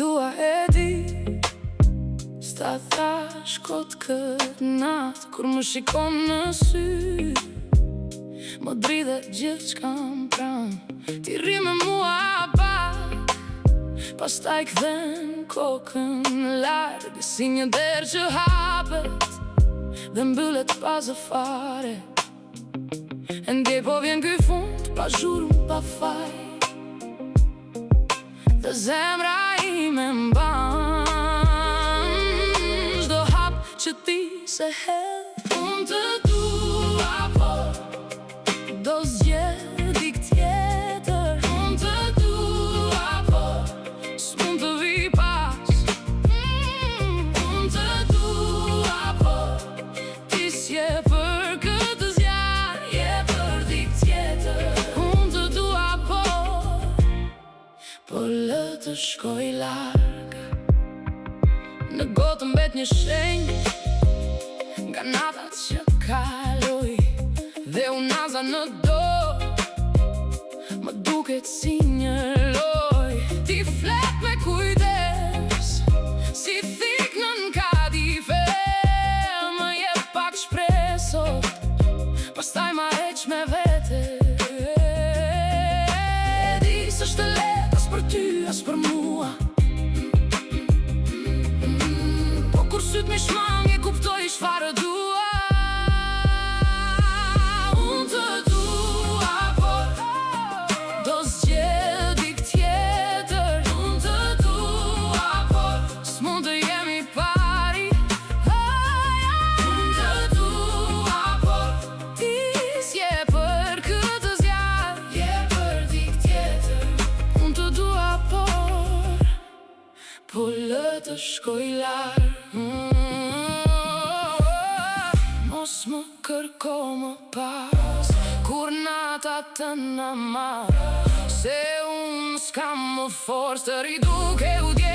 dua e di, s'ta thash kot këtë natë, kur më shikon në sy, më dridhe gjithë që kam pranë. Ti rri me mua pak, pastaj kthen kokën larg, si një derë që hapet dhe mbyllet pa zë fare. E ndjej po vjen ky fund, pa zhurmë, pa faj, dhe zemra ime mban çdo hap që ti se hedh. Unë të dua, po do zgjedh dik tjetër. Unë të dua, po s'mund të vi pas. Unë të dua, po ti s'je për këtë zjarr, je për dik tjetër. Unë të dua, po lë të shkoj larg. Në gotë mbet një shenjë nga natat që kaloj, dhe unaza në dorë më duket si një loj. Ti flet me kujdes, si thik nën kadife, më jep pak shpreso, pastaj ma heq me vete. E di s'është lehtë as për ty, as për mua, po kur syt mi shmang e kuptoj çfarë dua. Unë të dua, po do zgjedh dik tjetër. Unë të dua, po s'mund të jemi pari. Unë të dua, po ti s'je për këtë zjarr, je për dik tjetër. Unë të dua, po lë të shkoj larg. Mos më kërko më pas, kur natat të na marr, se unë s'kam më forcë të riduke u dje.